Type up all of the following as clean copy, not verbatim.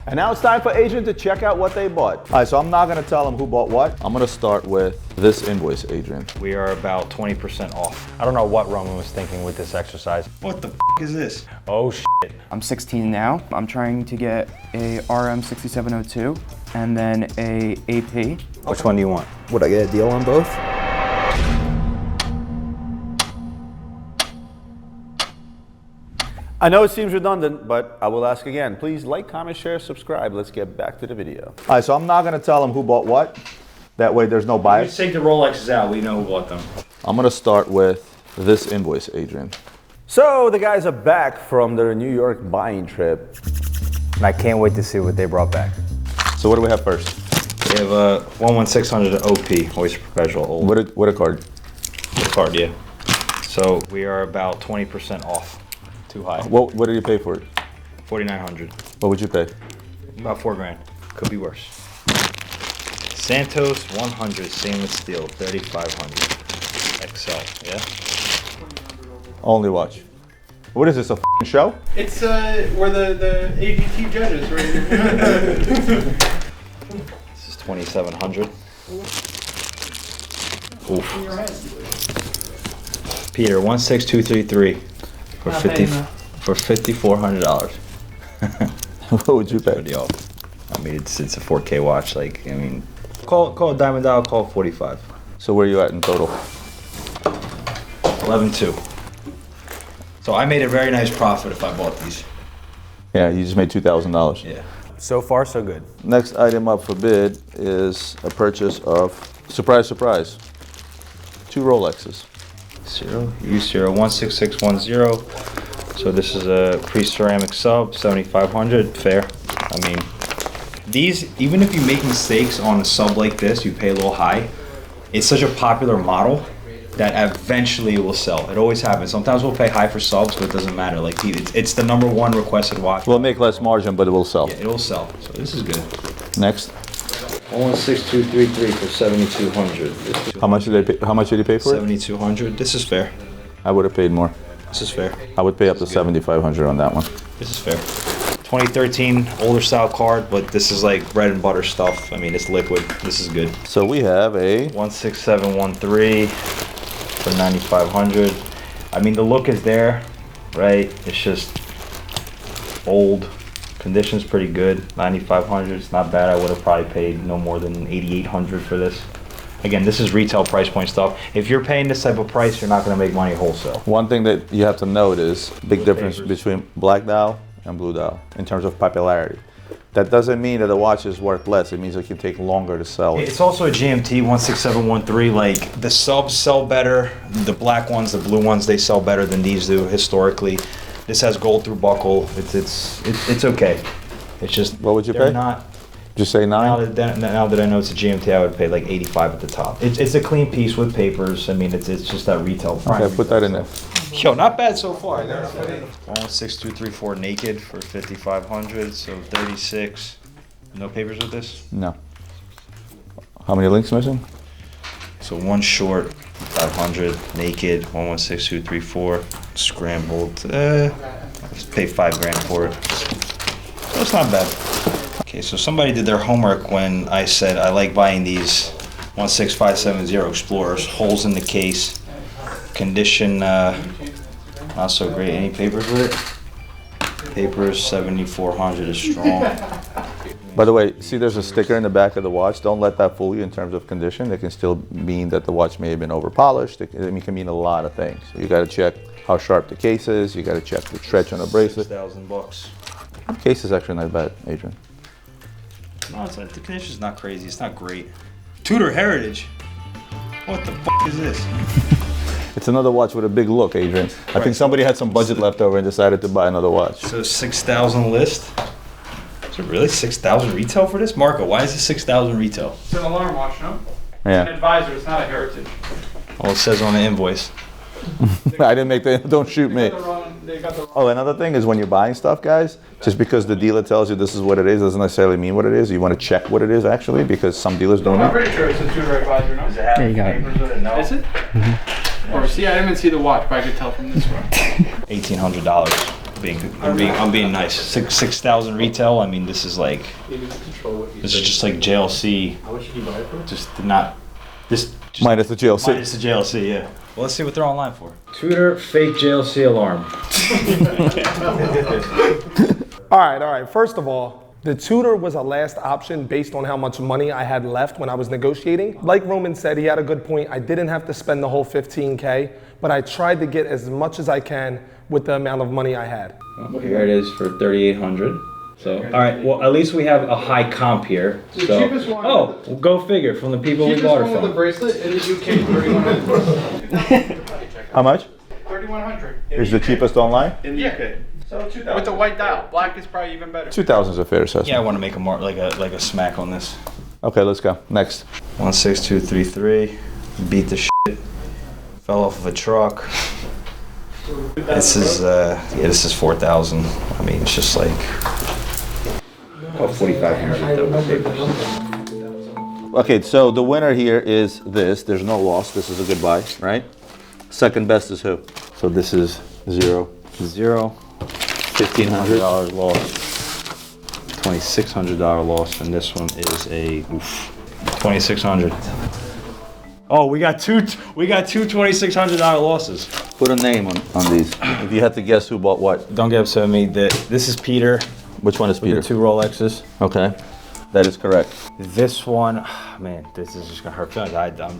And now it's time for Adrian to check out what they bought. All right, so I'm not gonna tell him who bought what. I'm gonna start with this invoice, Adrian. We are about 20% off. I don't know what Roman was thinking with this exercise. What the is this? Oh shit. I'm 16 now. I'm trying to get a RM6702 and then a AP. Which one do you want? Would I get a deal on both? I know it seems redundant, but I will ask again. Please like, comment, share, subscribe. Let's get back to the video. All right, so I'm not gonna tell him who bought what. That way there's no bias. Let's take the Rolexes out. We know who bought them. I'm gonna start with this invoice, Adrian. So the guys are back from their New York buying trip. And I can't wait to see what they brought back. So what do we have first? We have a 11600 OP, Oyster Perpetual old. What a card. The card, yeah. So we are about 20% off. Too high. What did you pay for it? 4,900. What would you pay? About 4 grand. Could be worse. Santos 100 stainless steel, 3,500. XL, yeah? Only watch. What is this, a f***ing show? It's we're the AGT judges right here. This is 2,700. Oof. Peter 16233 for $5,400. What would you pay? Pretty off. I mean, it's a 4K watch. Like, I mean, call it Diamond Dial. Call it 45. So where are you at in total? 11.2. So I made a very nice profit if I bought these. Yeah, you just made $2,000. Yeah. So far, so good. Next item up for bid is a purchase of, surprise, surprise, 2 Rolexes. U0-16610. So this is a pre-ceramic sub, 7,500. Fair. I mean, these, even if you make mistakes on a sub like this, you pay a little high. It's such a popular model that eventually it will sell. It always happens. Sometimes we'll pay high for subs, but it doesn't matter. Like, it's the #1 requested watch. We'll make less margin, but it will sell. Yeah, it will sell. So this is good. Next. 16233 for 7,200. How much did they pay? How much did you pay for it? 7,200. This is fair. I would have paid more. This is fair. I would pay up to 7,500 on that one. This is fair. 2013 older style card, but this is like bread and butter stuff. I mean, it's liquid. This is good. So we have a 16713 for 9,500. I mean, the look is there, right? It's just old. Condition's pretty good. 9,500. It's not bad. I would have probably paid no more than 8,800 for this. Again, this is retail price point stuff. If you're paying this type of price, you're not going to make money wholesale. One thing that you have to note is big difference between black dial and blue dial in terms of popularity. That doesn't mean that the watch is worth less. It means it can take longer to sell. It's also a GMT 16713. Like, the subs sell better. The black ones, the blue ones, they sell better than these do historically. This has gold through buckle. It's okay. It's just, what would you they're pay? not. Just say 9? Now that I know it's a GMT, I would pay like 85 at the top. It's a clean piece with papers. I mean, it's just that retail. Okay, put that in there. Yo, not bad so far. 16234 naked for 5,500, so 36. No papers with this? No. How many links missing? So one short, 500, naked, 116234, scrambled. Let's pay 5 grand for it. So it's not bad. Okay, so somebody did their homework when I said I like buying these 16570 Explorers, holes in the case, condition not so great. Any papers with it? Papers 7,400 is strong. By the way, see there's a sticker in the back of the watch. Don't let that fool you in terms of condition. It can still mean that the watch may have been over polished. It can mean a lot of things. You got to check how sharp the case is. You got to check the stretch on the bracelet. $6,000. The case is actually not bad, Adrian. No, the condition's not crazy. It's not great. Tudor Heritage. What the f is this? It's another watch with a big look, Adrian. I think somebody had some budget left over and decided to buy another watch. So 6,000 list. Is it really 6,000 retail for this? Marco, why is it 6,000 retail? It's an alarm watch, no? Yeah. It's an advisor. It's not a heritage. Well, it says on the invoice. I didn't make the, don't shoot me. Oh, another thing is when you're buying stuff, guys, just because the dealer tells you this is what it is, doesn't necessarily mean what it is. You want to check what it is actually, because some dealers don't I'm know. pretty sure it's a Tudor advisor, no? Does it have Yeah, you got it. papers with it? No. Is it? Or see, I didn't even see the watch, but I could tell from this one. $1,800. I'm being nice. 6,000 retail. I mean, this is like, this is just like JLC. How much did you buy it for? Just not, this. Just Minus the JLC. Minus the JLC, yeah. Well, let's see what they're online for. Tudor fake JLC alarm. All right. First of all, the Tudor was a last option based on how much money I had left when I was negotiating. Like Roman said, he had a good point. I didn't have to spend the whole 15K, but I tried to get as much as I can with the amount of money I had. Here it is for 3,800. So, all right. Well, at least we have a high comp here. The So, cheapest one. well, go figure. From the people we bought it Cheapest one with the from. bracelet in the UK, 3,100. How much? 3,100. Is the cheapest online? In the UK. So 2,000. With the white dial. Black is probably even better. 2,000 is a fair assessment. Yeah, I want to make a mark like a smack on this. Okay, let's go. Next. 16233. Beat the shit. Fell off of a truck. This is this is 4,000. I mean, it's just like about 4,500. Okay, so the winner here is this. There's no loss. This is a good buy, right? Second best is who? So this is 0. $1,500 loss. $2,600 loss, and this one is a 2,600. Oh, we got two $2,600 losses. Put a name on these. If you had to guess who bought what. Don't get upset with me. This is Peter. Which one is With Peter? the 2 Rolexes. Okay, that is correct. This one, man, this is just gonna hurt feelings. I'm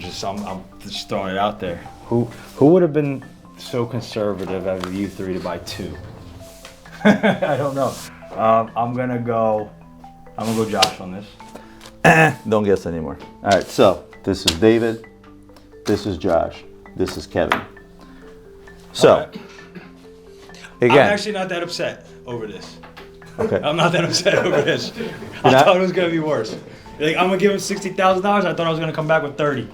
just throwing it out there. Who would have been so conservative out of you 3 to buy 2? I don't know. I'm gonna go Josh on this. Don't guess anymore. All right, so this is David, this is Josh, this is Kevin. So, I'm again, actually not that upset over this. okay. I'm not that upset over this. I not? thought it was gonna be worse. Like, I'm gonna give him $60,000. I thought I was gonna come back with 30.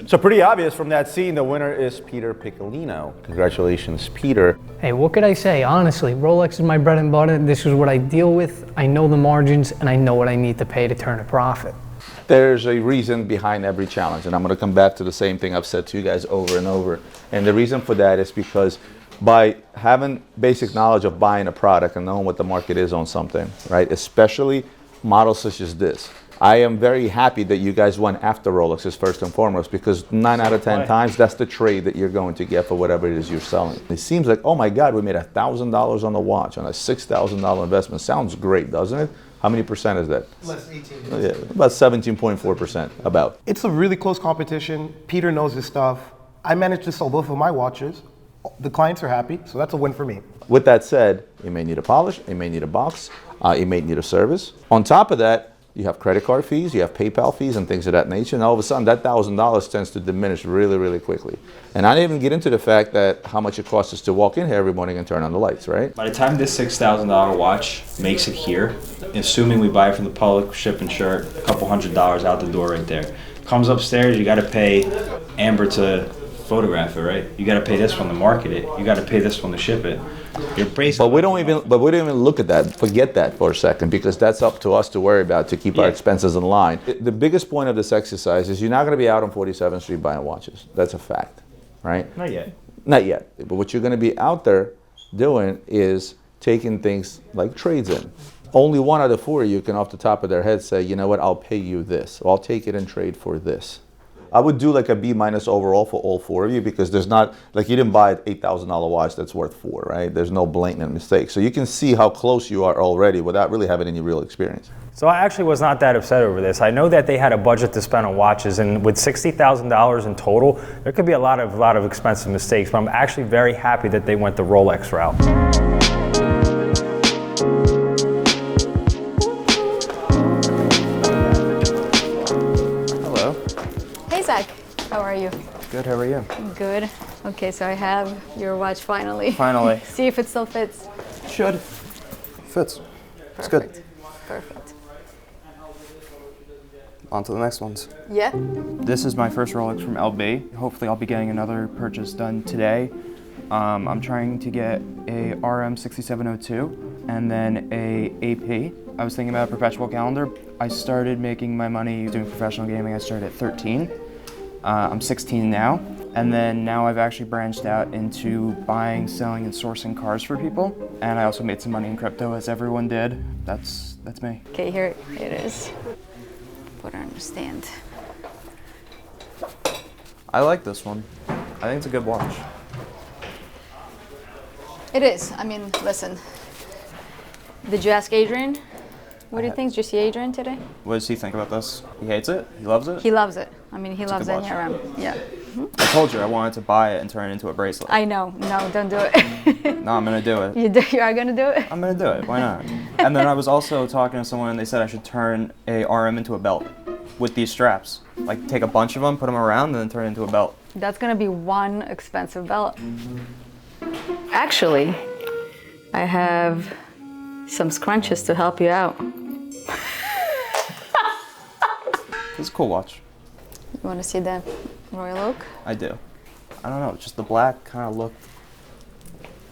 So pretty obvious from that scene, the winner is Peter Piccolino. Congratulations, Peter. Hey, what could I say? Honestly, Rolex is my bread and butter. This is what I deal with. I know the margins, and I know what I need to pay to turn a profit. There's a reason behind every challenge, and I'm going to come back to the same thing I've said to you guys over and over. And the reason for that is because by having basic knowledge of buying a product and knowing what the market is on something, right? Especially models such as this. I am very happy that you guys went after Rolexes first and foremost, because 9 out of 10 times that's the trade that you're going to get for whatever it is you're selling. It seems like, oh my God, we made $1,000 on the watch on a $6,000 investment. Sounds great, doesn't it? How many percent is that? Less than 18. Yeah, about 17.4%, about. It's a really close competition. Peter knows his stuff. I managed to sell both of my watches. The clients are happy, so that's a win for me. With that said, you may need a polish, you may need a box, you may need a service. On top of that, you have credit card fees, you have PayPal fees and things of that nature, and all of a sudden that $1,000 tends to diminish really, really quickly. And I didn't even get into the fact that how much it costs us to walk in here every morning and turn on the lights, right? By the time this $6,000 watch makes it here, assuming we buy it from the public, ship and shirt, a couple $100 out the door right there. Comes upstairs, you gotta pay Amber to photograph it, right? You gotta pay this one to market it. You gotta pay this one to ship it. You're basically. But we don't even look at that. Forget that for a second, because that's up to us to worry about to keep our expenses in line. The biggest point of this exercise is you're not going to be out on 47th Street buying watches. That's a fact, right? Not yet. Not yet. But what you're going to be out there doing is taking things like trades in. Only 1 out of 4 of you can off the top of their head say, you know what, I'll pay you this, or I'll take it and trade for this. I would do like a B- overall for all 4 of you, because there's not, like, you didn't buy an $8,000 watch that's worth 4, right? There's no blatant mistake. So you can see how close you are already without really having any real experience. So I actually was not that upset over this. I know that they had a budget to spend on watches, and with $60,000 in total, there could be a lot of expensive mistakes, but I'm actually very happy that they went the Rolex route. Zach, how are you? Good, how are you? Good. Okay, so I have your watch finally. Finally. See if it still fits. Should. Fits. It's good. Perfect. On to the next ones. Yeah? This is my first Rolex from LB. Hopefully I'll be getting another purchase done today. I'm trying to get a RM6702 and then a AP. I was thinking about a perpetual calendar. I started making my money doing professional gaming. I started at 13. I'm 16 now, And then now I've actually branched out into buying, selling, and sourcing cars for people. And I also made some money in crypto, as everyone did. That's me. Okay, here it is. Put it on the stand. I like this one. I think it's a good watch. It is. I mean, listen. Did you ask Adrian? What do you think? Did you see Adrian today? What does he think about this? He hates it? He loves it? He loves it. I mean, he It's a loves good any RM. Yeah. I told you I wanted to buy it and turn it into a bracelet. I know. No, don't do it. No, I'm gonna do it. You are gonna do it? I'm gonna do it. Why not? And then I was also talking to someone and they said I should turn a RM into a belt with these straps. Like take a bunch of them, put them around, and then turn it into a belt. That's gonna be one expensive belt. Actually, I have some scrunches to help you out. It's a cool watch. You wanna see the Royal Oak? I do. I don't know, just the black kind of looked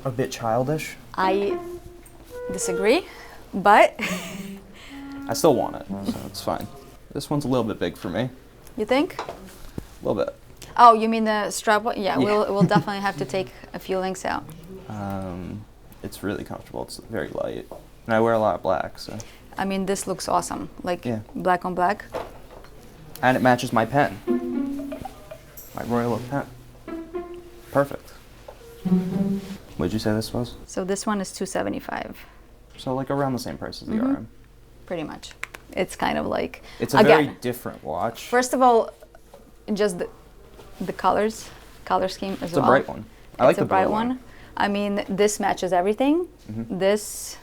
a bit childish. I disagree, but I still want it, so it's fine. This one's a little bit big for me. you think? A little bit. Oh, you mean the strap one? Yeah, Yeah. we'll definitely have to take a few links out. It's really comfortable. It's very light. And I wear a lot of black, so. I mean, this looks awesome. Like Yeah. black on black. And it matches my pen. My Royal Oak pen. Perfect. What'd you say this was? So this one is $275, So like around the same price as the RM. pretty much. It's kind of like, It's a again, very different watch. first of all, just the color scheme as It's well. a bright one. I like It's the a bright blue one. I mean, this matches everything. This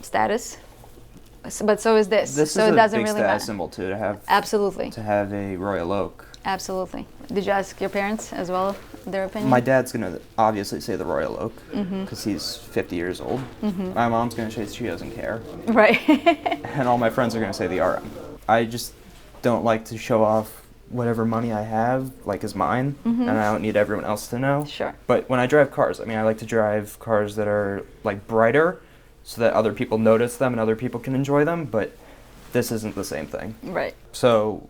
status, but so is this. This so is it a doesn't big really status matter. symbol too, Absolutely, to have a Royal Oak. absolutely. Did you ask your parents as well their opinion? My dad's gonna obviously say the Royal Oak because he's 50 years old. My mom's gonna say she doesn't care, Right. and all my friends are gonna say the RM. I just don't like to show off whatever money I have, like is mine, and I don't need everyone else to know. Sure. But when I drive cars, I mean, I like to drive cars that are like brighter, so that other people notice them and other people can enjoy them. But this isn't the same thing. Right. So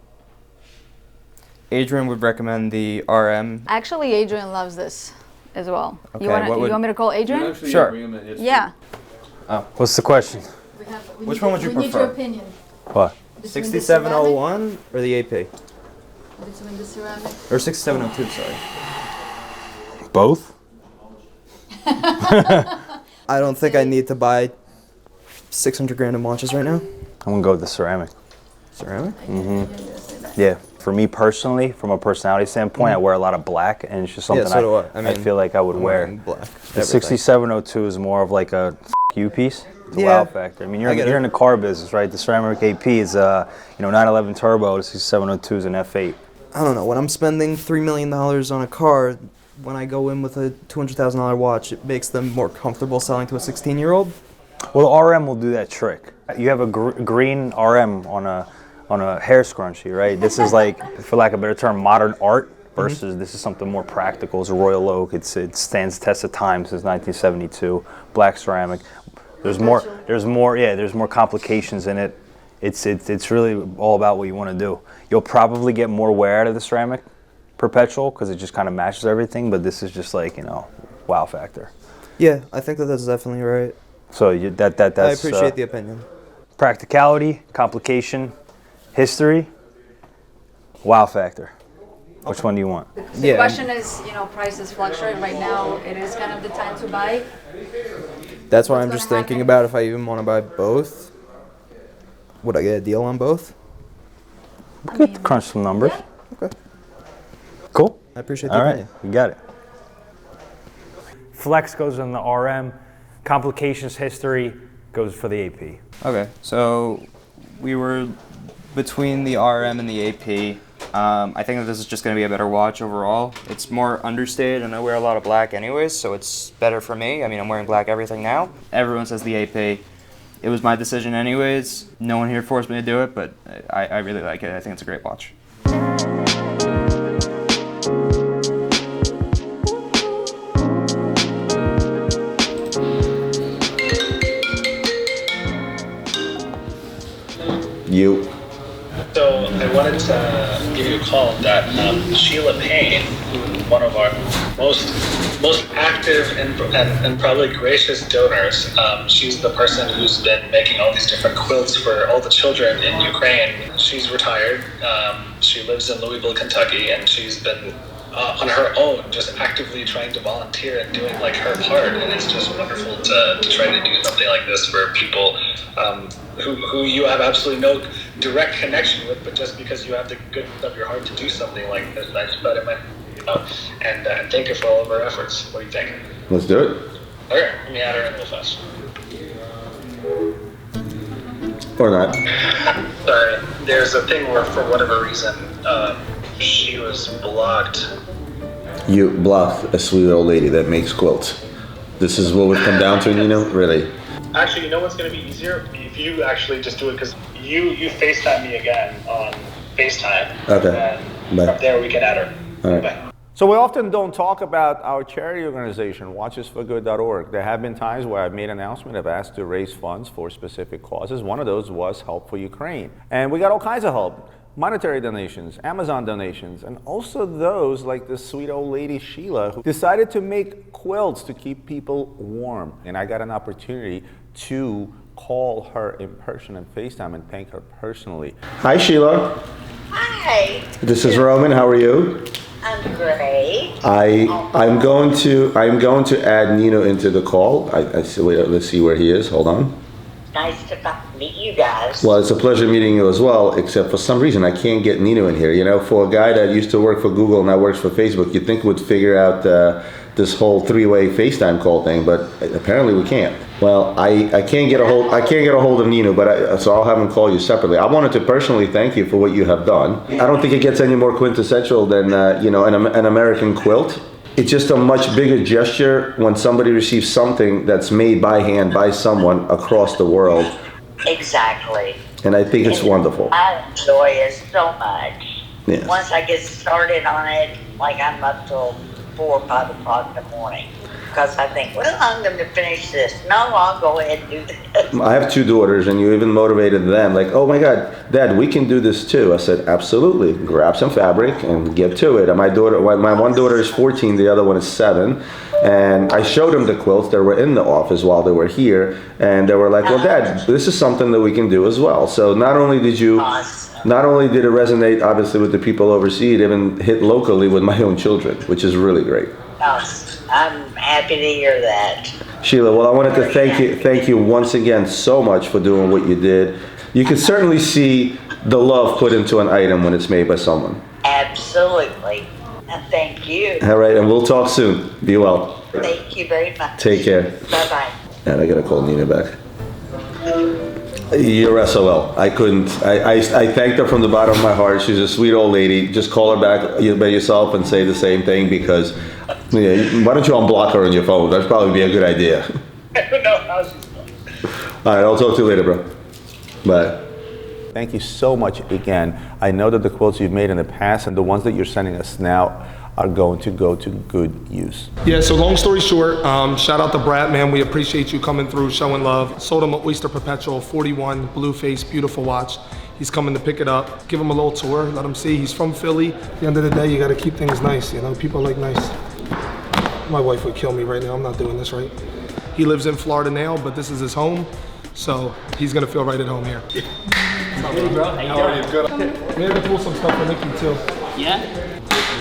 Adrian would recommend the RM. Actually, Adrian loves this as well. Okay, You want what would- me to call Adrian? Sure. Yeah. What's the question? Which one would you we need prefer? your opinion. What? 6701 or the AP? Between the ceramic. Or 6702, sorry. Both? I don't think I need to buy 600 grand in watches right now. I'm gonna go with the ceramic. Ceramic? Yeah. For me personally, from a personality standpoint, I wear a lot of black, and it's just something so do I. I I mean, feel like I would I'm wear. wearing black. The everything. 6702 is more of like a you piece. It's a Yeah. wow factor. I mean, you're I get in it. the car business, right? The ceramic AP is 911 turbo. The 6702 is an F8. I don't know. When I'm spending $3 million on a car, when I go in with a $200,000 watch, it makes them more comfortable selling to a 16-year-old. Well, the RM will do that trick. You have a green RM on a hair scrunchie, right? This is like, for lack of a better term, modern art versus this is something more practical. It's a Royal Oak. It stands the test of time since 1972. Black ceramic. There's more complications in it. It's really all about what you want to do. You'll probably get more wear out of the ceramic Perpetual because it just kind of matches everything, but this is just like, wow factor. Yeah, I think that's definitely right. So that's I appreciate the opinion. practicality, complication, history, wow factor. Which one do you want? The question is, prices fluctuate. Right now, it is kind of the time to buy. That's why I'm What's just gonna thinking happen? about if I even want to buy both. Would I get a deal on both? Crunch some numbers. Okay. Cool. I appreciate the All right, opinion. you got it. Flex goes in the RM. Complications history goes for the AP. Okay, so we were between the RM and the AP. I think that this is just going to be a better watch overall. It's more understated, and I wear a lot of black anyways, so it's better for me. I mean, I'm wearing black everything now. Everyone says the AP. It was my decision anyways. No one here forced me to do it, but I really like it. I think it's a great watch. You. So I wanted to give you a call that Sheila Payne, who one of our most active and probably gracious donors. She's the person who's been making all these different quilts for all the children in Ukraine. She's retired. She lives in Louisville, Kentucky, and she's been on her own, just actively trying to volunteer and doing like her part. And it's just wonderful to try to do something like this for people who you have absolutely no direct connection with, but just because you have the goodness of your heart to do something like this, I just thought it might, and thank her for all of her efforts. What do you think? Let's do it. Okay, let me add her in real fast. Or not. Sorry, there's a thing where for whatever reason, she was blocked. You blocked a sweet old lady that makes quilts. This is what would come down to, really. Actually, you know what's going to be easier? If you actually just do it, because you FaceTime me again on FaceTime. Okay. And from there we can add her. All right. Bye. So we often don't talk about our charity organization, watchesforgood.org. There have been times where I've made an announcement, I've asked to raise funds for specific causes. One of those was Help for Ukraine. And we got all kinds of help. Monetary donations, Amazon donations, and also those like this sweet old lady Sheila who decided to make quilts to keep people warm. And I got an opportunity to call her in person and FaceTime and thank her personally. Hi Sheila. Hi. This is Roman. How are you? I'm great. I'm going to add Nino into the call. Let's see where he is. Hold on. Nice to meet you guys. Well, it's a pleasure meeting you as well, except for some reason I can't get Nino in here. For a guy that used to work for Google and now works for Facebook, you'd think would figure out this whole three-way FaceTime call thing, but apparently we can't. Well, I can't get a hold of Nino, but so I'll have him call you separately. I wanted to personally thank you for what you have done. I don't think it gets any more quintessential than an American quilt. It's just a much bigger gesture when somebody receives something that's made by hand by someone across the world. Exactly. And I think it's wonderful. I enjoy it so much. Yes. Once I get started on it, like I'm up till 4 or 5 o'clock in the morning. Because I think, well, I'm going to finish this. No, I'll go ahead and do this. I have 2 daughters, and you even motivated them. Like, oh my God, Dad, we can do this too. I said, absolutely. Grab some fabric and get to it. And my one daughter is 14, the other one is 7. And I showed them the quilts that were in the office while they were here. And they were like, well, Dad, this is something that we can do as well. So not only did it resonate, obviously, with the people overseas, it even hit locally with my own children, which is really great. I'm happy to hear that. Sheila, well, I wanted to thank you once again so much for doing what you did. You can certainly see the love put into an item when it's made by someone. Absolutely. And thank you. All right, and we'll talk soon. Be well. Thank you very much. Take care. Bye-bye. And I gotta call Nina back. You're SOL. I couldn't. I thanked her from the bottom of my heart. She's a sweet old lady. Just call her back by yourself and say the same thing, because why don't you unblock her on your phone? That'd probably be a good idea. All right, I'll talk to you later, bro. Bye. Thank you so much again. I know that the quilts you've made in the past and the ones that you're sending us now are going to go to good use. Yeah, so long story short, shout out to Brad, man. We appreciate you coming through, showing love. Sold him an Oyster Perpetual 41, blue face, beautiful watch. He's coming to pick it up. Give him a little tour, let him see. He's from Philly. At the end of the day, you gotta keep things nice, people like nice. My wife would kill me right now, I'm not doing this right. He lives in Florida now, but this is his home, so he's gonna feel right at home here. Hey, bro, how are you? Good. We had to pull some stuff for Nikki too. Yeah?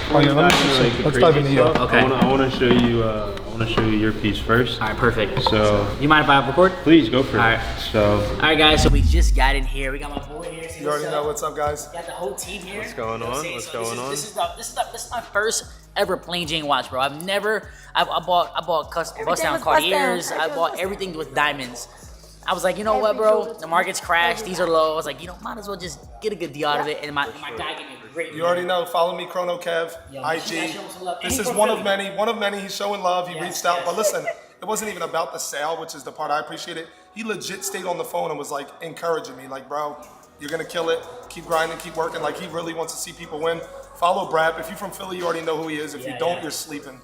Oh yeah, let's dive into you. Okay. I want to show you your piece first. All right, perfect. So, you mind if I record? Please go for it. All right. All right, guys. So we just got in here. We got my boy here. You already know what's up, guys. Got the whole team here. What's going on? This is my first ever plain Jane watch, bro. I bought custom bust down Cartiers. I bought everything with diamonds. I was like, you know what, bro? The market's crashed. These are low. I was like, might as well just get a good deal out of it. And my guy gave me a great deal. You already know. Follow me, Chrono Kev, IG. This is one of many. He's showing love. He reached out. But listen, it wasn't even about the sale, which is the part I appreciate it. He legit stayed on the phone and was like encouraging me, like, bro, you're gonna kill it. Keep grinding, keep working. Like, he really wants to see people win. Follow Brad. If you're from Philly, you already know who he is. If you don't, you're sleeping.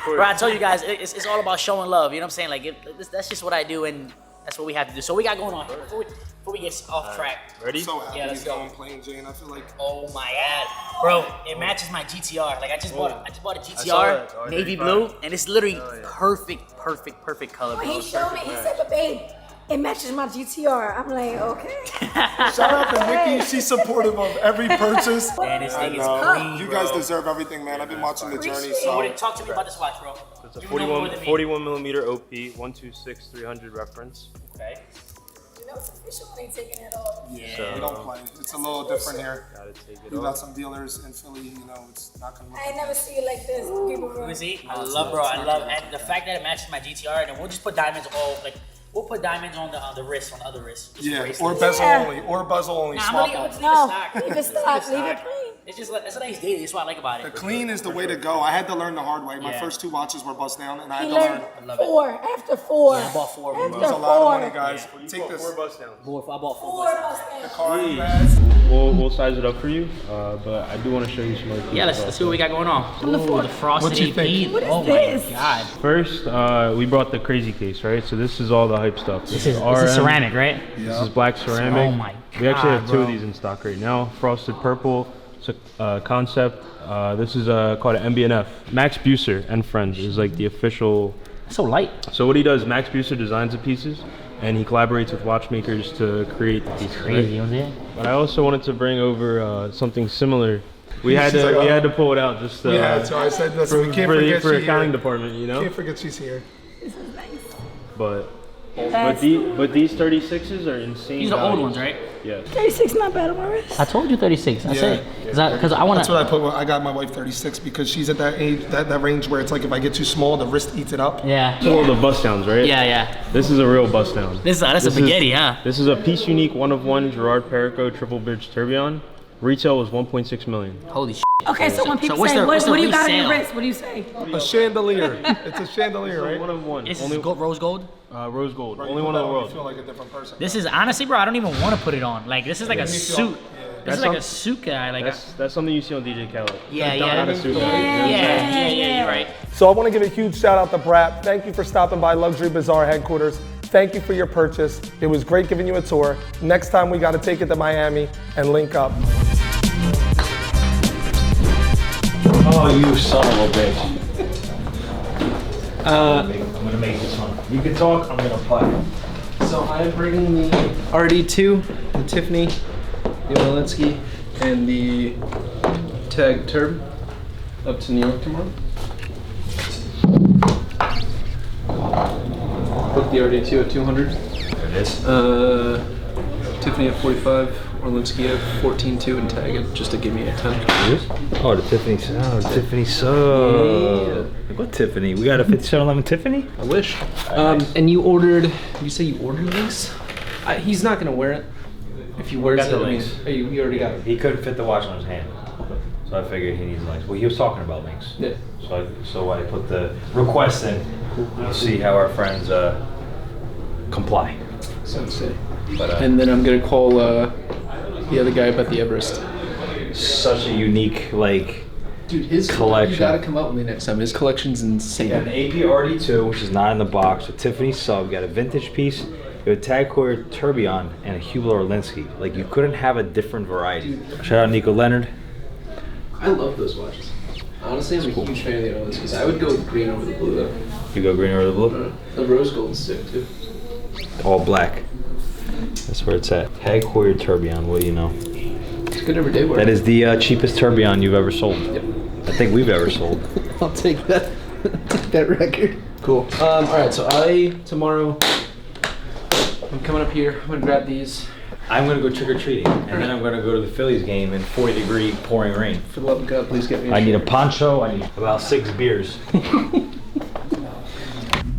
Bro, I told you guys, it's all about showing love. You know what I'm saying? Like, that's just what I do. And That's what we have to do. So we got going on here before we get off track. Ready? So happy Yeah, let's he's go. going plain Jane. I feel like. Oh my god, bro! It matches my GTR. Like I just bought a that. GTR, navy blue, and it's literally perfect color, bro. He showed me. He said, "But babe, it matches my GTR." I'm like, okay. Shout out to Nikki. She's supportive of every purchase. Man, this thing is green, You guys bro. deserve everything, man. I've been watching the journey. You So wouldn't talk to me about this watch, bro. It's a You know more than me. 41 millimeter OP, 126/300 reference. Okay. You know, it's official. I ain't taking it off. yeah, we don't play. It's a little different here. Gotta take it We off. got some dealers in Philly. You know, it's not gonna look. I ain't never see it like this. People You see, I love, and the fact that it matches my GTR, and we'll just put diamonds we'll put diamonds on the wrist, on the other wrist. Just Yeah, bracelets. or bezel only, or bezel only. Nah, Swap I'm gonna them. leave it stock. Leave it stock. Leave it clean. It's just it's a nice daily. That's what I like about it. The clean is the way to go. I had to learn the hard way. My Yeah. first 2 watches were bust down, and I had He to learn. learned I love it. 4 after 4. Yeah, I bought 4. After Bro. It's a lot of money, 4. guys. Take this. 4 bust downs. I bought 4. 4 Mustangs. Card bags. We'll size it up for you, but I do want to show you some other things. Yeah, let's see what we got going on. Ooh, the frosted What you AP. think? What is Oh this? my god. First, we brought the crazy case, right? So this is all the hype stuff. This is ceramic, right? This is black ceramic. Oh my We actually God, have 2 of bro. these in stock right now. Frosted purple, it's a concept. This is called an MB&F. Max Bucer and Friends is like the official. So light. So what he does, Max Bucer designs the pieces, and he collaborates with watchmakers to create the pieces. Crazy, you know what I'm saying? But I also wanted to bring over something similar. We had to pull it out just Yeah, so I said, listen, we can't forget for she accounting here. department, you know. Can't forget she's here. This is nice. But these 36s are insane. These are old values. ones, right? Yeah. 36 not bad on my wrist. I told you 36. I said because I want That's what I put. I got my wife 36 because she's at that age, that range where it's like if I get too small, the wrist eats it up. Yeah. So the bust downs, right? Yeah. This is a real bust down. That's a spaghetti, huh? This is a piece unique, one of one 𝗪𝗏 triple bridge tourbillon. Retail was 1.6 million. Holy shit. Okay, so when people what's say, the- what's what the do you got on resale? your wrist? What do you say? A chandelier. It's a chandelier, right? One of one. This Only is rose gold. rose gold. Bro, Only you one put in the that on, world. You feel like a different person. This is honestly, bro. I don't even want to put it on. Like this is like a me feel- suit. This is That's like a suit guy. Like That's something you see on DJ Khaled. yeah. Not a suit. Yeah. You're right. So I want to give a huge shout out to Brap. Thank you for stopping by Luxury Bazaar headquarters. Thank you for your purchase. It was great giving you a tour. Next time we got to take it to Miami and link up. Oh, you son of a bitch. I'm gonna make this one. You can talk, I'm gonna play. So I'm bringing the RD2, the Tiffany, the Walensky, and the Tag Turb up to New York tomorrow. Book the RD2 at 200. There it is. Tiffany at 45, Orlinsky at 14.2, and Tag it just to give me a 10. Oh, the Tiffany. Oh, the Tiffany sub. What Tiffany? We got a 5711 Tiffany? I wish. And you ordered, you say you ordered links? He's not gonna wear it. If he wears got it, the I mean, links. you already got it. He couldn't fit the watch on his hand. So I figured he needs links. Well, he was talking about links. Yeah. So I put the request in. We'll see how our friends comply. Sounds sick. But, And then I'm gonna call the other guy about the Everest. Such a unique, like, Dude, his collection. You gotta come out with me next time. His collection's insane. You got an AP RD2, which is not in the box, a Tiffany sub, got a vintage piece, you have a Tag Heuer tourbillon, and a Hublot Orlinsky. Like, you couldn't have a different variety. Shout out Nico Leonard. I love those watches. Honestly, I'm a huge fan of the Orlinskys. I would go with green over the blue though. You go green or the blue? The rose gold's sick too. All black. That's where it's at. Tag Heuer tourbillon, what do you know? It's good everyday wear. That is the cheapest tourbillon you've ever sold. Yep. I think we've ever sold. I'll take that. That record. Cool. All right. So tomorrow, I'm coming up here. I'm gonna grab these. I'm gonna go trick-or-treating, and then I'm gonna go to the Phillies game in 40-degree pouring rain. For the love of God, please get me. I need a poncho, I need about 6 beers.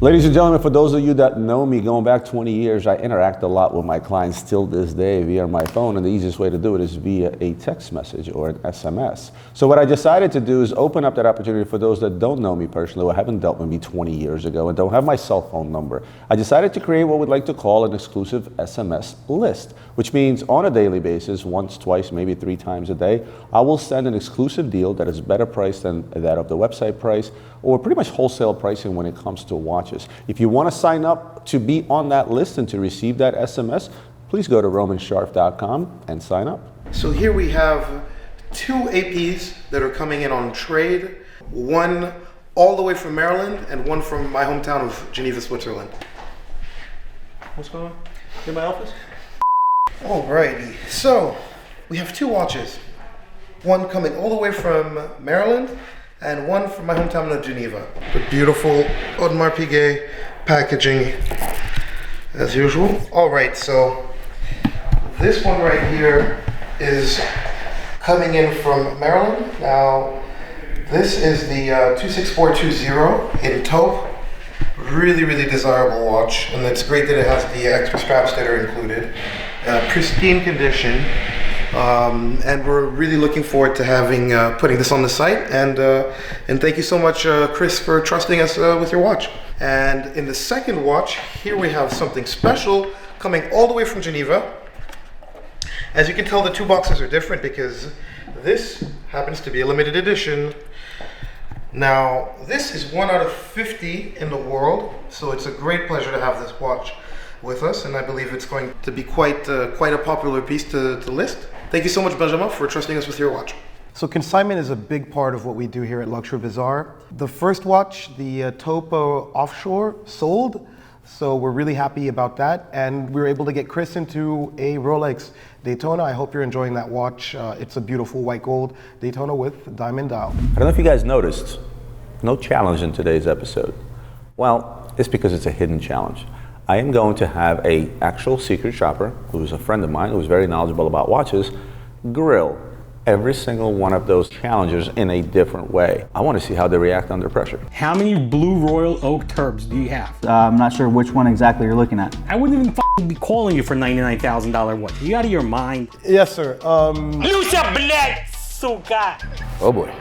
Ladies and gentlemen, for those of you that know me, going back 20 years, I interact a lot with my clients still this day via my phone, and the easiest way to do it is via a text message or an SMS. So what I decided to do is open up that opportunity for those that don't know me personally or haven't dealt with me 20 years ago and don't have my cell phone number. I decided to create what we'd like to call an exclusive SMS list, which means on a daily basis, once, twice, maybe 3 times a day, I will send an exclusive deal that is better priced than that of the website price, or pretty much wholesale pricing when it comes to watches watches. If you want to sign up to be on that list and to receive that SMS, please go to romansharf.com and sign up. So here we have 2 APs that are coming in on trade, one all the way from Maryland and one from my hometown of Geneva, Switzerland. What's going on? In my office? Alrighty, so we have 2 watches. One coming all the way from Maryland and one from my hometown of Geneva. The beautiful Audemars Piguet packaging as usual. Alright, so this one right here is coming in from Maryland. Now, this is the 26420 in taupe. Really, really desirable watch, and it's great that it has the extra straps that are included. Pristine condition, and we're really looking forward to having putting this on the site. And thank you so much, Chris, for trusting us with your watch. And in the second watch, here we have something special coming all the way from Geneva. As you can tell, the 2 boxes are different because this happens to be a limited edition. Now, this is 1 out of 50 in the world, so it's a great pleasure to have this watch with us, and I believe it's going to be quite a popular piece to list. Thank you so much, Benjamin, for trusting us with your watch. So consignment is a big part of what we do here at Luxury Bazaar. The first watch, the Topo Offshore, sold, so we're really happy about that, and we were able to get Chris into a Rolex Daytona. I hope you're enjoying that watch. It's a beautiful white gold Daytona with diamond dial. I don't know if you guys noticed, no challenge in today's episode. Well, it's because it's a hidden challenge. I am going to have a actual secret shopper, who's a friend of mine, who's very knowledgeable about watches, grill every single one of those challengers in a different way. I want to see how they react under pressure. How many blue Royal Oak turbs do you have? I'm not sure which one exactly you're looking at. I wouldn't even be calling you for $99,000 watch. You out of your mind? Yes, sir. Lucia Black, suka. Oh boy.